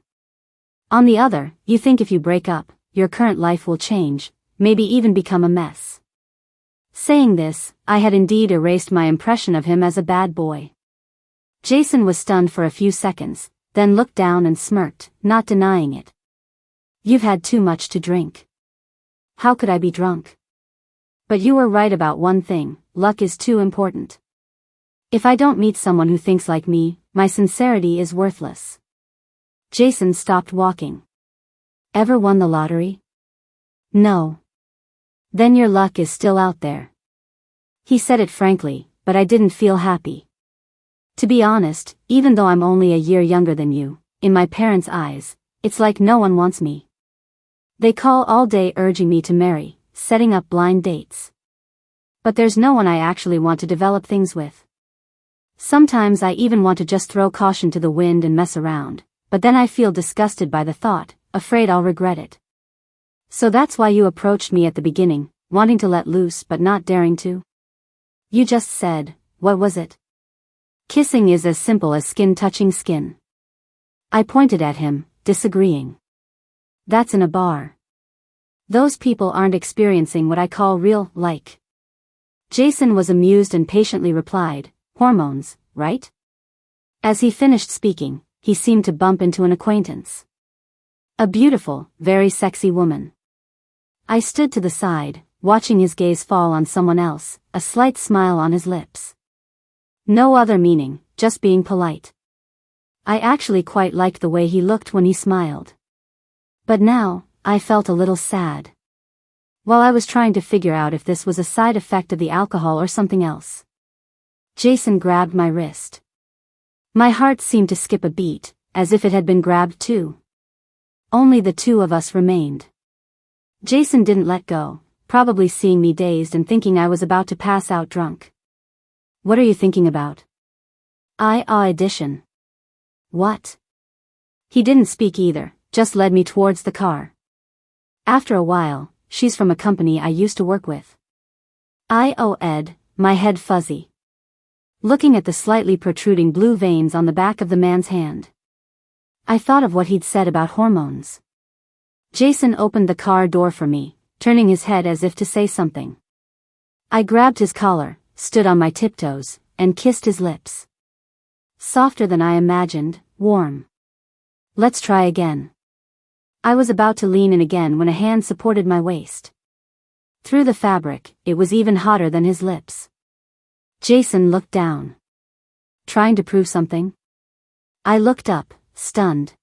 On the other, you think if you break up, your current life will change, maybe even become a mess. Saying this, I had indeed erased my impression of him as a bad boy. Jason was stunned for a few seconds, then looked down and smirked, not denying it. You've had too much to drink. How could I be drunk? But you were right about one thing, luck is too important. If I don't meet someone who thinks like me, my sincerity is worthless. Jason stopped walking. Ever won the lottery? No. Then your luck is still out there. He said it frankly, but I didn't feel happy. To be honest, even though I'm only a year younger than you, in my parents' eyes, it's like no one wants me. They call all day urging me to marry, setting up blind dates. But there's no one I actually want to develop things with. Sometimes I even want to just throw caution to the wind and mess around, but then I feel disgusted by the thought, afraid I'll regret it. So that's why you approached me at the beginning, wanting to let loose but not daring to? You just said, what was it? Kissing is as simple as skin touching skin. I pointed at him, disagreeing. That's in a bar. Those people aren't experiencing what I call real, like. Jason was amused and patiently replied, hormones, right? As he finished speaking, he seemed to bump into an acquaintance. A beautiful, very sexy woman. I stood to the side, watching his gaze fall on someone else, a slight smile on his lips. No other meaning, just being polite. I actually quite liked the way he looked when he smiled. But now, I felt a little sad. While I was trying to figure out if this was a side effect of the alcohol or something else. Jason grabbed my wrist. My heart seemed to skip a beat, as if it had been grabbed too. Only the two of us remained. Jason didn't let go, probably seeing me dazed and thinking I was about to pass out drunk. What are you thinking about? Audition. What? He didn't speak either, just led me towards the car. After a while, she's from a company I used to work with. Ed, my head fuzzy. Looking at the slightly protruding blue veins on the back of the man's hand. I thought of what he'd said about hormones. Jason opened the car door for me, turning his head as if to say something. I grabbed his collar, stood on my tiptoes, and kissed his lips. Softer than I imagined, warm. Let's try again. I was about to lean in again when a hand supported my waist. Through the fabric, it was even hotter than his lips. Jason looked down. Trying to prove something? I looked up, stunned.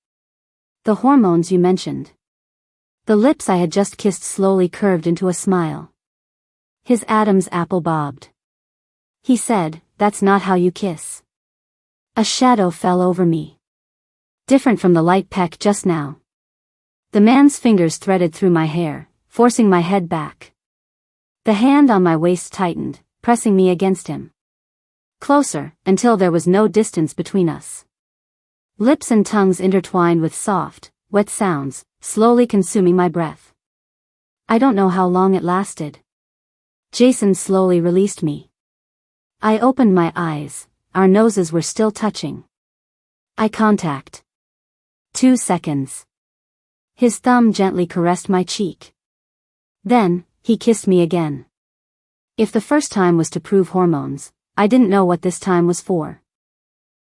The hormones you mentioned. The lips I had just kissed slowly curved into a smile. His Adam's apple bobbed. He said, that's not how you kiss. A shadow fell over me. Different from the light peck just now. The man's fingers threaded through my hair, forcing my head back. The hand on my waist tightened, pressing me against him. Closer, until there was no distance between us. Lips and tongues intertwined with soft, wet sounds, slowly consuming my breath. I don't know how long it lasted. Jason slowly released me. I opened my eyes, our noses were still touching. Eye contact. 2 seconds. His thumb gently caressed my cheek. Then, he kissed me again. If the first time was to prove hormones, I didn't know what this time was for.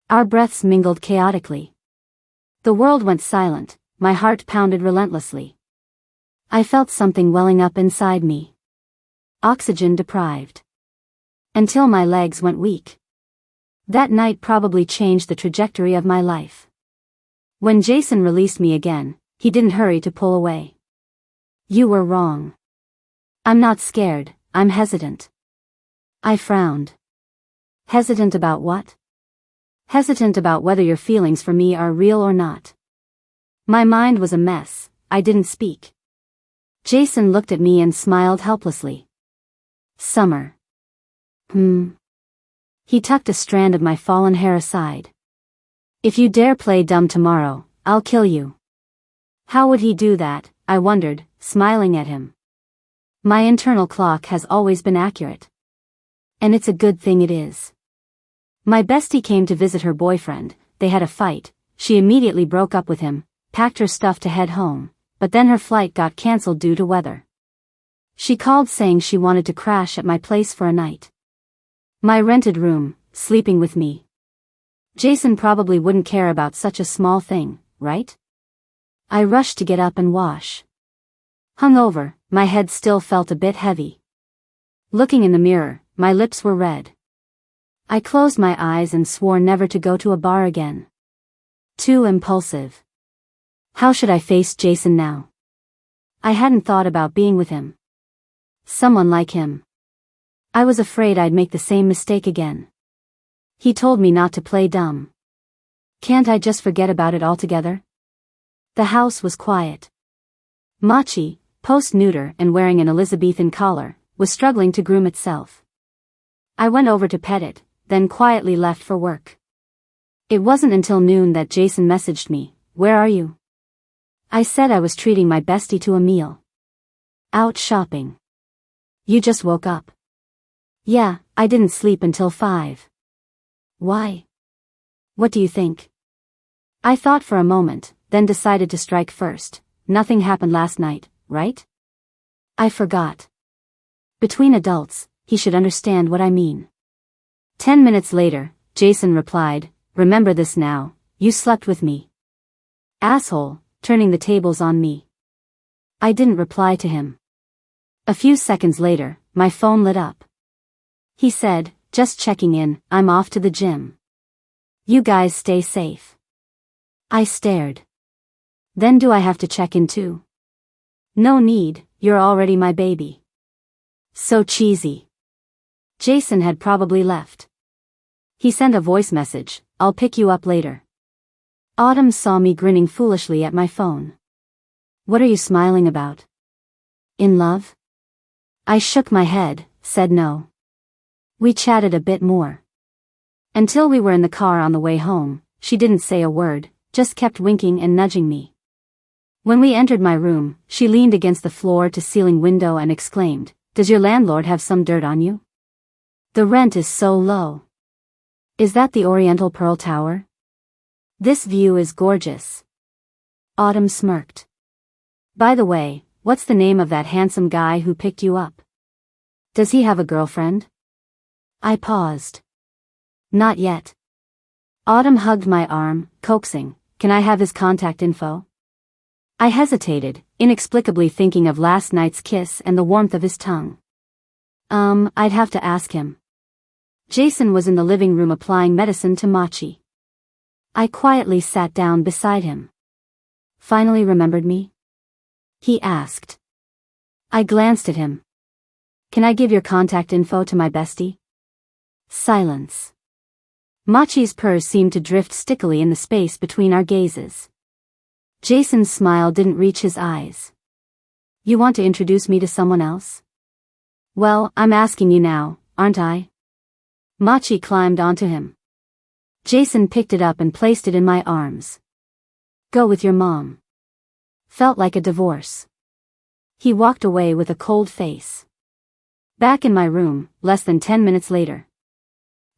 Our breaths mingled chaotically. The world went silent, my heart pounded relentlessly. I felt something welling up inside me. Oxygen deprived. Until my legs went weak. That night probably changed the trajectory of my life. When Jason released me again, he didn't hurry to pull away. You were wrong. I'm not scared, I'm hesitant. I frowned. Hesitant about what? Hesitant about whether your feelings for me are real or not. My mind was a mess, I didn't speak. Jason looked at me and smiled helplessly. Summer. He tucked a strand of my fallen hair aside. If you dare play dumb tomorrow, I'll kill you. How would he do that, I wondered, smiling at him. My internal clock has always been accurate. And it's a good thing it is. My bestie came to visit her boyfriend, they had a fight, she immediately broke up with him, packed her stuff to head home, but then her flight got cancelled due to weather. She called saying she wanted to crash at my place for a night. My rented room, sleeping with me. Jason probably wouldn't care about such a small thing, right? I rushed to get up and wash. Hungover, my head still felt a bit heavy. Looking in the mirror, my lips were red. I closed my eyes and swore never to go to a bar again. Too impulsive. How should I face Jason now? I hadn't thought about being with him. Someone like him. I was afraid I'd make the same mistake again. He told me not to play dumb. Can't I just forget about it altogether? The house was quiet. Machi, post-neuter and wearing an Elizabethan collar, was struggling to groom itself. I went over to pet it, then quietly left for work. It wasn't until noon that Jason messaged me, "Where are you?" I said I was treating my bestie to a meal. "Out shopping." "You just woke up?" "Yeah, I didn't sleep until 5. "Why?" "What do you think?" I thought for a moment, then decided to strike first. "Nothing happened last night, right?" I forgot. Between adults, he should understand what I mean. 10 minutes later, Jason replied, "Remember this now, you slept with me." Asshole, turning the tables on me. I didn't reply to him. A few seconds later, my phone lit up. He said, "Just checking in, I'm off to the gym. You guys stay safe." I stared. Then do I have to check in too? No need, you're already my baby. So cheesy. Jason had probably left. He sent a voice message, "I'll pick you up later." Autumn saw me grinning foolishly at my phone. "What are you smiling about? In love?" I shook my head, said no. We chatted a bit more. Until we were in the car on the way home, she didn't say a word, just kept winking and nudging me. When we entered my room, she leaned against the floor-to-ceiling window and exclaimed, "Does your landlord have some dirt on you? The rent is so low." "Is that the Oriental Pearl Tower? This view is gorgeous." Autumn smirked. "By the way, what's the name of that handsome guy who picked you up? Does he have a girlfriend?" I paused. "Not yet." Autumn hugged my arm, coaxing, "Can I have his contact info?" I hesitated, inexplicably thinking of last night's kiss and the warmth of his tongue. I'd have to ask him." Jason was in the living room applying medicine to Machi. I quietly sat down beside him. "Finally remembered me?" he asked. I glanced at him. "Can I give your contact info to my bestie?" Silence. Machi's purrs seemed to drift stickily in the space between our gazes. Jason's smile didn't reach his eyes. "You want to introduce me to someone else?" "Well, I'm asking you now, aren't I?" Machi climbed onto him. Jason picked it up and placed it in my arms. "Go with your mom." Felt like a divorce. He walked away with a cold face. Back in my room, less than 10 minutes later.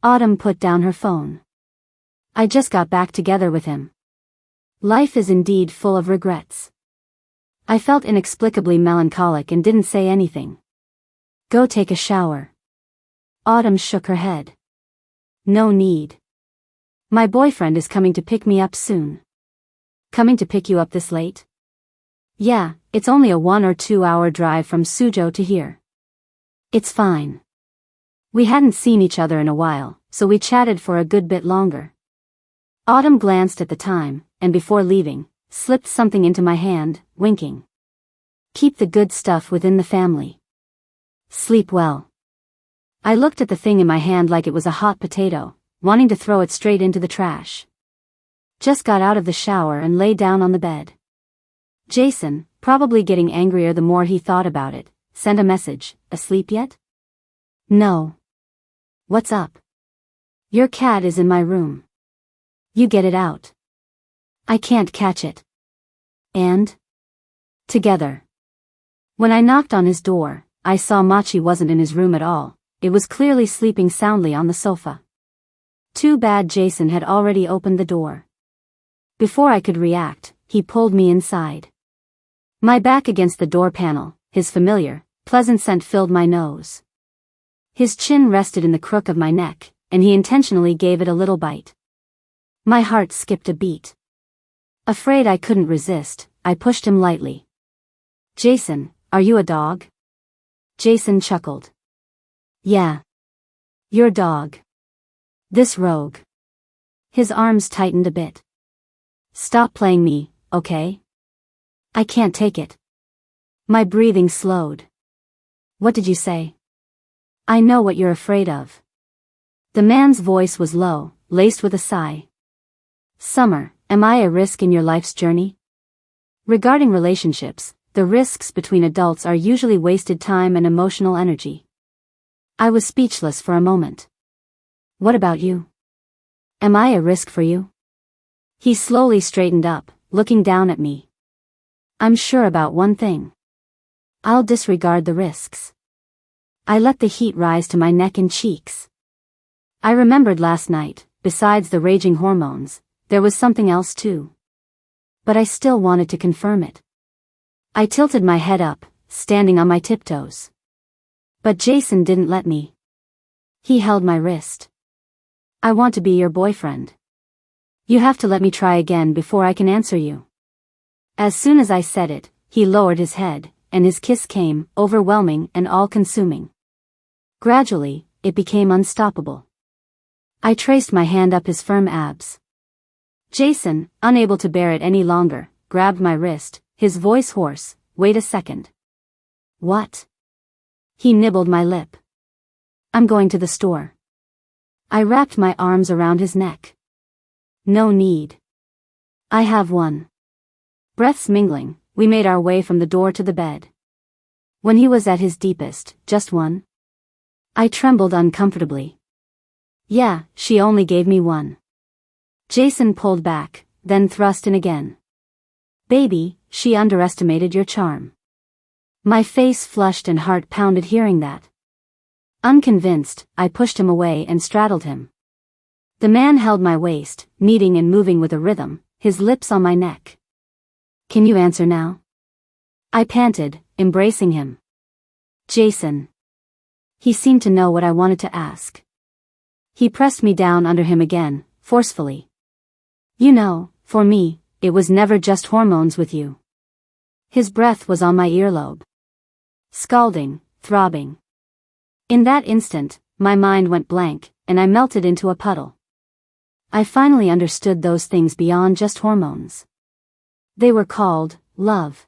Autumn put down her phone. "I just got back together with him. Life is indeed full of regrets." I felt inexplicably melancholic and didn't say anything. "Go take a shower." Autumn shook her head. "No need. My boyfriend is coming to pick me up soon." "Coming to pick you up this late?" "Yeah, it's only a 1 or 2 hour drive from Suzhou to here." "It's fine." We hadn't seen each other in a while, so we chatted for a good bit longer. Autumn glanced at the time, and before leaving, slipped something into my hand, winking. "Keep the good stuff within the family. Sleep well." I looked at the thing in my hand like it was a hot potato, wanting to throw it straight into the trash. Just got out of the shower and lay down on the bed. Jason, probably getting angrier the more he thought about it, sent a message, "Asleep yet?" "No." "What's up?" "Your cat is in my room. You get it out." "I can't catch it." "And?" "Together." When I knocked on his door, I saw Machi wasn't in his room at all. It was clearly sleeping soundly on the sofa. Too bad Jason had already opened the door. Before I could react, he pulled me inside. My back against the door panel, his familiar, pleasant scent filled my nose. His chin rested in the crook of my neck, and he intentionally gave it a little bite. My heart skipped a beat. Afraid I couldn't resist, I pushed him lightly. "Jason, are you a dog?" Jason chuckled. "Yeah. Your dog. This rogue." His arms tightened a bit. "Stop playing me, okay? I can't take it." My breathing slowed. "What did you say?" "I know what you're afraid of." The man's voice was low, laced with a sigh. "Summer, am I a risk in your life's journey?" Regarding relationships, the risks between adults are usually wasted time and emotional energy. I was speechless for a moment. What about you? Am I a risk for you? He slowly straightened up, looking down at me. I'm sure about one thing. I'll disregard the risks. I let the heat rise to my neck and cheeks. I remembered last night, besides the raging hormones, there was something else too. But I still wanted to confirm it. I tilted my head up, standing on my tiptoes. But Jason didn't let me. He held my wrist. I want to be your boyfriend. You have to let me try again before I can answer you. As soon as I said it, he lowered his head, and his kiss came, overwhelming and all-consuming. Gradually, it became unstoppable. I traced my hand up his firm abs. Jason, unable to bear it any longer, grabbed my wrist, his voice hoarse. Wait a second. What? He nibbled my lip. I'm going to the store. I wrapped my arms around his neck. No need. I have one. Breaths mingling, we made our way from the door to the bed. When he was at his deepest, just one? I trembled uncomfortably. Yeah, she only gave me one. Jason pulled back, then thrust in again. Baby, she underestimated your charm. My face flushed and heart pounded hearing that. Unconvinced, I pushed him away and straddled him. The man held my waist, kneading and moving with a rhythm, his lips on my neck. Can you answer now? I panted, embracing him. Jason. He seemed to know what I wanted to ask. He pressed me down under him again, forcefully. You know, for me, it was never just hormones with you. His breath was on my earlobe. Scalding, throbbing. In that instant, my mind went blank, and I melted into a puddle. I finally understood those things beyond just hormones. They were called love.